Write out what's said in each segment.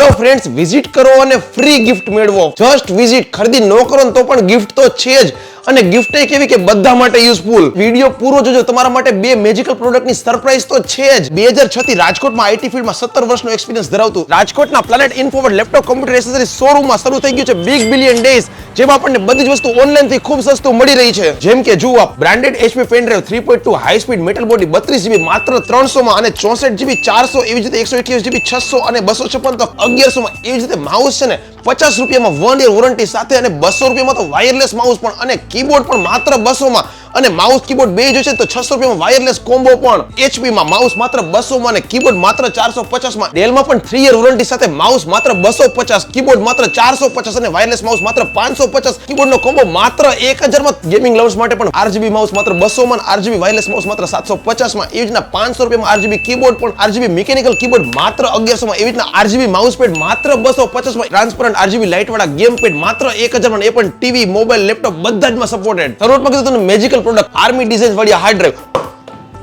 Hello friends, visit કરો અને free gift મેળવો. Just visit. ખરીદી ન કરો તો પણ ગિફ્ટ તો છે જ. અને ગિફ્ટ એ કેવી કે બધા માટે યુઝફુલ. વિડિયો પૂરો જોજો, તમારા માટે બે મેજિકલ પ્રોડક્ટની સરપ્રાઈઝ તો છે જ. 2006 થી રાજકોટમાં આઈટી ફિલ્ડમાં 17 વર્ષનો એક્સપિરિયન્સ ધરાવતું રાજકોટના પ્લેનેટ ઇન્ફોવર્ડ લેપટોપ કમ્પ્યુટર એસેસરીઝ શોરૂમમાં શરૂ થઈ ગયું છે બિગ બિલિયન ડેઝ, જેમાં આપણને બધી જ વસ્તુ ઓનલાઈન થી ખૂબ સસ્તું મળી રહી છે. જેમ કે જુઓ, branded HP pen drive 3.2 high speed metal body 32GB માત્ર 300 માં અને 64GB 400, એવી જ રીતે 128GB 600 અને 256 તો 1100 માં. એવી જ રીતે માઉસ છે ને 50 રૂપિયામાં 1 યર વોરંટી સાથે અને 200 રૂપિયામાં તો વાયરલેસ માઉસ પણ અને કીબોર્ડ પણ માત્ર 200 માં. અને માઉસ કીબોર્ડ બે જોશે તો 600 રૂપિયામાં વાયરલેસ કોમ્બો પણ. HP માં માઉસ માત્ર 200 માં અને કીબોર્ડ માત્ર 450 માં. ડેલ માં પણ 3 યર વોરંટી સાથે માઉસ માત્ર 250, કીબોર્ડ માત્ર 450 અને વાયરલેસ માઉસ માત્ર 550. કીબોર્ડ નો કોમ્બો માત્ર 1000 માં. ગેમિંગ લવર્સ માટે પણ RGB માઉસ માત્ર 200 માં, RGB વાયરલેસ માઉસ માત્ર 750 માં. એવી રીતના 500 રૂપિયામાં RGB કીબોર્ડ પણ, RGB મિકેનિકલ કીબોર્ડ માત્ર 1100 માં. એવી રીતના RGB માઉસ પેડ માત્ર 250 માં. ટ્રાન્સપરન્ટ RGB લાઇટ વાળા ગેમ પેડ માત્ર 1000 માં. એ પણ ટીવી, મોબાઈલ, લેપટોપ બધા જ માં સપોર્ટેડ. શરૂઆતમાં કીધું તમને મેજિકલ પ્રોડક્ટ આર્મી ડિઝાઇન વાળી હાર્ડ ડ્રાઈવ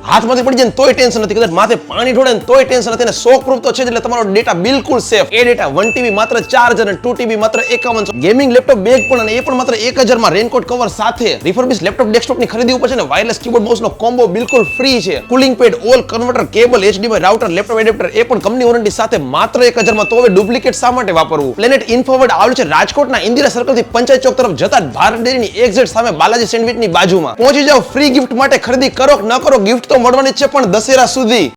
હાથમાંથી પડી જાય ને તોય ટેન્શન નથી, કદાચ માથે પાણી ઢોળે ને તોય ટેન્શન નથી. અને શોક પ્રૂફ તો છે, એટલે તમારો ડેટા બિલકુલ સેફ. એ ડેટા 1TB માત્ર 4000 અને 2TB માત્ર 5100. ગેમિંગ લેપટોપ બેગ પણ, અને એ પણ માત્ર 1000 માં રેનકોટ કવર સાથે. રિફર્બિશ લેપટોપ ડેસ્કટોપ ની ખરીદી ઉપર છે ને વાયરલેસ કીબોર્ડ માઉસ નો કોમ્બો બિલકુલ ફ્રી છે. Cooling pad, all converter, cable, HDMI router, laptop adapter એ પણ કંપની વોરંટી સાથે માત્ર 1000 માં. તો હવે ડુપ્લિકેટ શા માટે વાપરવું? પ્લેનેટ ઇન્ફોવર્ડ આવેલું છે રાજકોટના ઇન્દિરા સર્કલ થી પંચાયત ચોક તરફ જતા ભારત ડેરીની એક્ઝેક્ટ સામે બાલાજી સેન્ડવિચ ની બાજુમાં. પહોંચી જાઓ. ફ્રી ગિફ્ટ માટે ખરીદી કરો કે ન કરો, ગિફ્ટ તો મળવાની જ છે, પણ દશેરા સુધી.